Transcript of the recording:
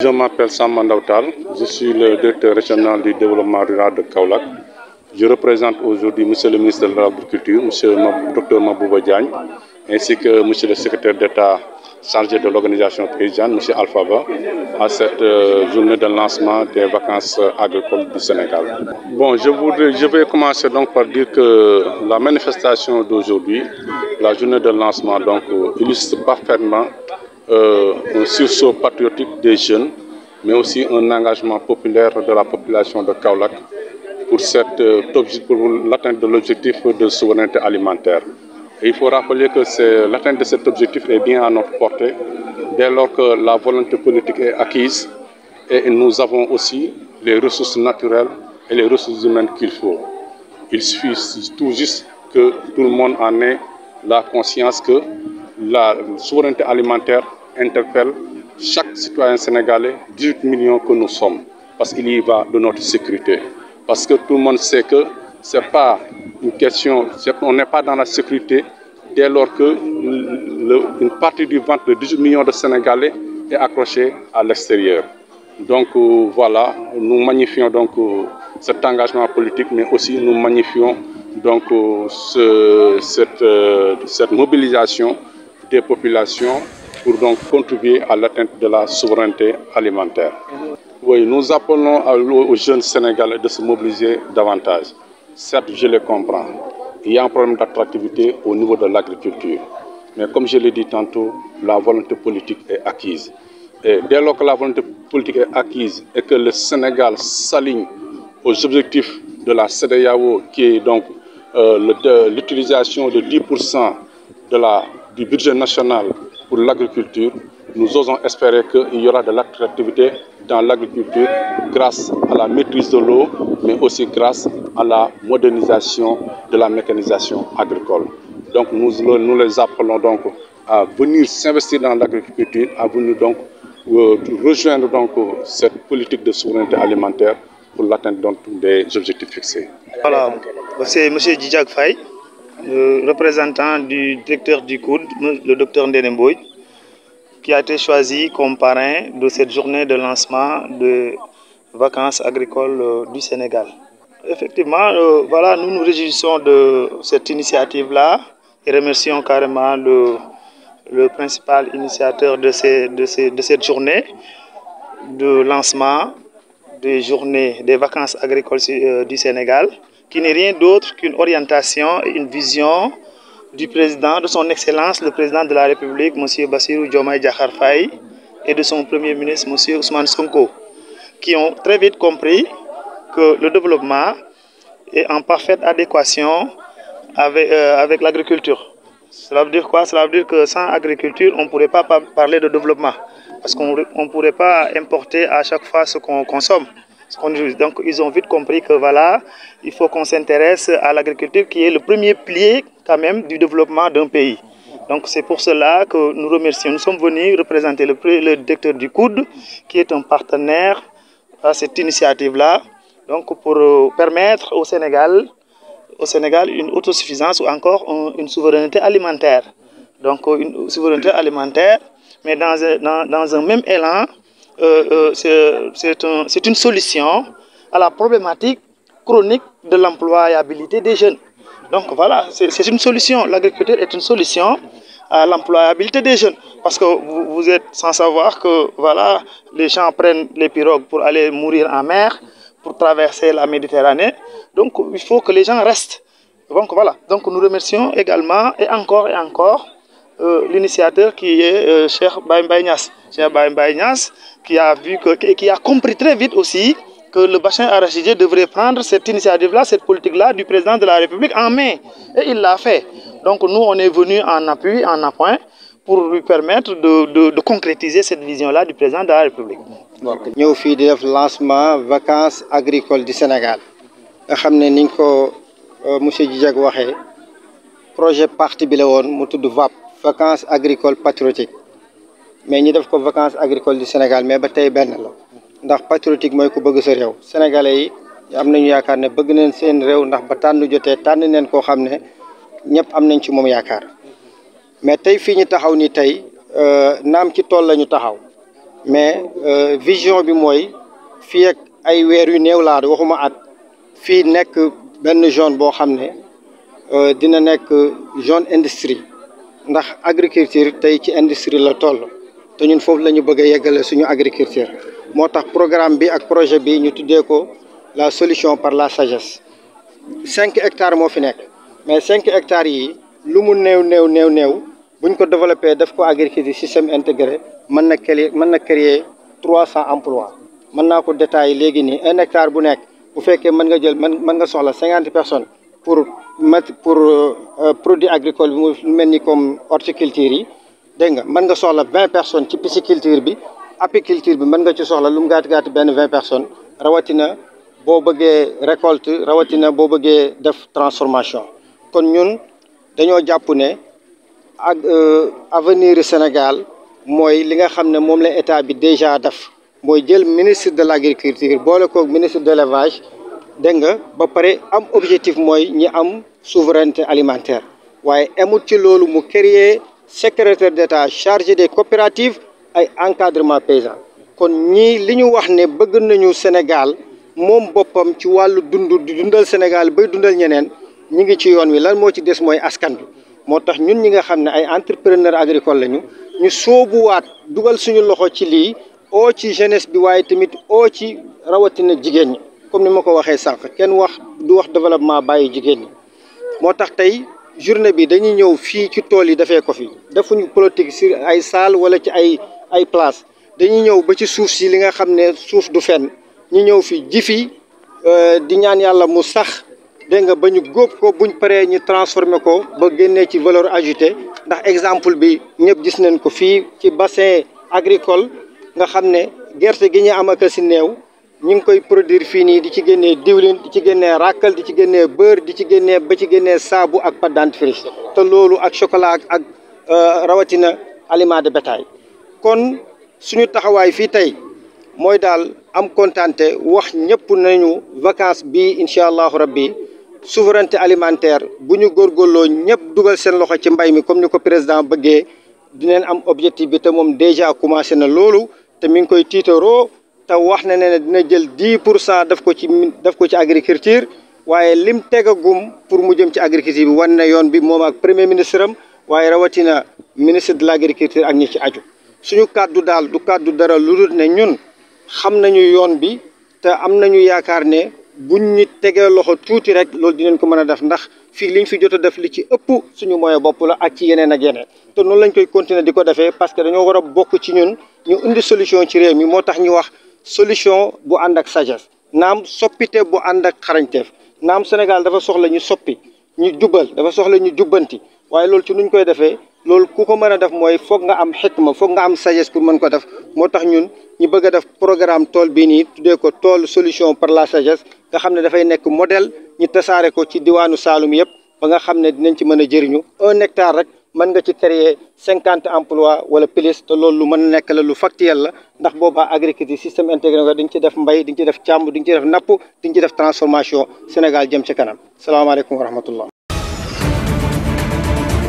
Je m'appelle Sam Ndautal, je suis le directeur régional du développement rural de Kaolack. Je représente aujourd'hui Monsieur le ministre de l'Agriculture, Monsieur le Dr Mabouba Diagne, ainsi que Monsieur le secrétaire d'État chargé de l'organisation paysanne, Monsieur Alphaba, à cette journée de lancement des vacances agricoles du Sénégal. Bon, je vais commencer donc par dire que la manifestation d'aujourd'hui, la journée de lancement, donc, illustre parfaitement un sursaut patriotique des jeunes, mais aussi un engagement populaire de la population de Kaolack pour l'atteinte de l'objectif de souveraineté alimentaire. Et il faut rappeler que l'atteinte de cet objectif est bien à notre portée dès lors que la volonté politique est acquise et nous avons aussi les ressources naturelles et les ressources humaines qu'il faut. Il suffit tout juste que tout le monde en ait la conscience que la souveraineté alimentaire interpelle chaque citoyen sénégalais, 18 millions que nous sommes, parce qu'il y va de notre sécurité. Parce que tout le monde sait que ce n'est pas une question, on n'est pas dans la sécurité dès lors que une partie du ventre de 18 millions de Sénégalais est accrochée à l'extérieur. Donc voilà, nous magnifions donc cet engagement politique, mais aussi nous magnifions donc cette mobilisation des populations pour donc contribuer à l'atteinte de la souveraineté alimentaire. Oui, nous appelons aux jeunes Sénégalais de se mobiliser davantage. Certes, je les comprends. Il y a un problème d'attractivité au niveau de l'agriculture. Mais comme je l'ai dit tantôt, la volonté politique est acquise. Et dès lors que la volonté politique est acquise et que le Sénégal s'aligne aux objectifs de la CEDEAO, qui est donc l'utilisation de 10% du budget national pour l'agriculture, nous osons espérer qu'il y aura de l'attractivité dans l'agriculture grâce à la maîtrise de l'eau, mais aussi grâce à la modernisation de la mécanisation agricole. Donc nous les appelons donc à venir s'investir dans l'agriculture, à venir donc rejoindre donc cette politique de souveraineté alimentaire pour l'atteinte des objectifs fixés. Voilà, c'est M. Djidjak Faye, le représentant du directeur du COUD, le Dr Ndene Mboye, qui a été choisi comme parrain de cette journée de lancement de vacances agricoles du Sénégal. Effectivement, voilà, nous nous réjouissons de cette initiative-là et remercions carrément le principal initiateur de cette journée de lancement des journées des vacances agricoles du Sénégal, qui n'est rien d'autre qu'une orientation et une vision du président, de son Excellence, le président de la République, M. Bassirou Diomaye Diakhar Faye, et de son Premier ministre, M. Ousmane Sonko, qui ont très vite compris que le développement est en parfaite adéquation avec l'agriculture. Cela veut dire quoi? Cela veut dire que sans agriculture, on ne pourrait pas parler de développement, parce qu'on ne pourrait pas importer à chaque fois ce qu'on consomme. Donc ils ont vite compris que voilà, il faut qu'on s'intéresse à l'agriculture qui est le premier pilier quand même du développement d'un pays. Donc c'est pour cela que nous remercions. Nous sommes venus représenter le directeur du COUD qui est un partenaire à cette initiative-là, donc pour permettre au Sénégal une autosuffisance ou encore une souveraineté alimentaire. Donc une souveraineté alimentaire, mais dans un même élan, c'est une solution à la problématique chronique de l'employabilité des jeunes. Donc voilà, c'est une solution. L'agriculture est une solution à l'employabilité des jeunes. Parce que vous êtes sans savoir que voilà, les gens prennent les pirogues pour aller mourir en mer, pour traverser la Méditerranée. Donc il faut que les gens restent. Donc voilà, donc nous remercions également et encore l'initiateur qui est Cheikh Baye Niass. Cheikh Baye Niass qui a compris très vite aussi que le bassin arachidier devrait prendre cette initiative-là, cette politique-là du président de la République en main. Et il l'a fait. Donc nous, on est venus en appui, en appoint, pour lui permettre de concrétiser cette vision-là du président de la République. Nous avons fait le lancement des vacances agricoles du Sénégal. Nous avons M. Djidjak waxee projet parti bi la woon mu tudd VAP vacances agricoles patriotiques mais ñi def ko vacances agricoles du Sénégal mais ba tey benn la ndax patriotique mooy ku bëgg sa réew sénégalais yi am nañu yaakaar ne bëgg nañ seen réew ndax ba tànn jotee tànn neen koo xam ne ñëpp am nañ ci moom yaakaar mais tey fii ñu taxaw ni tey naam ci tool la ñu taxaw mais vision bi mooy fii ak ay weer yu néew laa waxuma at fii nekk benn zone boo xam ne dina nekk zone industrie ndax agriculture tey ci industrie la toll te ñun foofu la ñu bëgg a yeggale suñu agriculture moo tax programme bi ak projet bi ñu tuddee ko la solution par la sagesse 5 hectares moo fi nekk mais 5 hectares yi lu mu néew buñ ko développé def ko agriculture système intégré mën na créer 300 emplois mën naa ko détailler léegi nii 1 hectare bu nekk bu fekkee mën nga jël mën nga soxla 50 personnes pour produit agricole bi mu mel ni comme horticulture yi dégg nga mën nga soxla 20 personnes ci pisciculture bi apiculture bi mën nga ci soxla lu mu gàtt benn 20 personnes rawatina boo bëggee récolte rawatina boo bëggee def transformation kon ñun dañoo jàpp ne ak avenir Sénégal mooy li nga xam ne moom la état bi déjà def mooy jël ministre de l'agriculture boole koog ministre de l'élevage dégg nga ba pare am objectif mooy ñi am souveraineté alimentaire waaye amut ci loolu mu créer secrétaire d'État chargé des coopératives ay encadrement paysan kon ñii li ñu wax ne bëgg nañu Sénégal moom boppam ci wàllu di dundal Sénégal bay dundal ñeneen ñi ngi ci yoon wi lan moo ci des mooy askan bi moo tax ñun ñi nga xam ne ay entrepreneur agricole lañu ñu soobuwaat dugal suñu loxo ci lii oo ci jeunesse bi waaye tamit oo ci rawatina jigéen ñi comme ni ma ko waxee sànq kenn du wax développement bàyyi jigéen ñi moo tax tey journée bi dañuy ñëw fii ci tool yi defee ko fi defuñu politique sur ay salle wala ci ay place dañuy ñëw ba ci suuf si li nga xam ne suuf du fenn ñu ñëw fi ji fi di ñaan yàlla mu sax dégg nga ba ñu góob ko buñ paree ñu transformé ko ba génnee ci valeur ajoutée ndax exemple bi ñëpp gis nañ ko fii ci bassin agricole nga xam ne gerte gi ñu am ak si néew ñu ngi koy produire fii nii di ci génnee diwlin di ci génnee ràkkal di ci génnee beurre di ci génnee ba ci génnee saabu ak pâte dentifrice te loolu ak chocolat ak rawatina aliment de bétail kon suñu taxawaay fii tey mooy daal am kontante wax ñëpp nañu vacances bi incha allahu rabbi souveraineté alimentaire bu ñu góorgóorloo ñëpp dugal seen loxo ci mbay mi comme ni ko président bëggee dinañ am objectif bi te moom déjà commencé na loolu te mi ngi koy tiitaroo te wax na ne dina jël 10% def ko ci agriculture waaye lim tegagum pour mu jëm ci agriculture bi wan na yoon bi moom ak premier ministre am waaye rawatina ministre de l'agriculture ak ñi ci aju suñu kàddu daal du kàddu dara lu dul ne ñun xam nañu yoon bi te am nañu yaakaar ne buñ ñu tegee loxo tuuti rek loolu dinañ ko mën a def ndax fii liñ fi jot a def li ci ëpp suñu moyen bopp la ak ci yeneen ak yeneen te noonu lañ koy continuer di ko defee parce que dañoo war a bokk ci ñun ñu indi solution ci réew mi moo tax ñu wax solution bu ànd ak sagesse naam soppite bu ànd ak xarañteef naam Sénégal dafa soxla ñu soppi ñu jubal dafa soxla ñu jubbanti waaye loolu ci nuñ koy defee loolu ku ko mën a def mooy foog nga am xikma foog nga am sagesse pour mën ko def moo tax ñun ñu bëgg a def programme tool bii nii tuddee ko tool solution par la sagesse nga xam ne dafay nekk modèle ñu tasaare ko ci diwaanu Saloum yëpp ba nga xam ne dinañ ci mën a jëriñu 1 hectare rek mën nga ci créer 50 emplois wala plus te loolu lu mën a nekk la lu factuel la ndax boobaa agriculture système intégré nga dañ ci def mbay dañ ci def càmm dañ ci def napp dañ ci def transformation Sénégal jëm ci kanam salaamaaleykum wa rahmatullah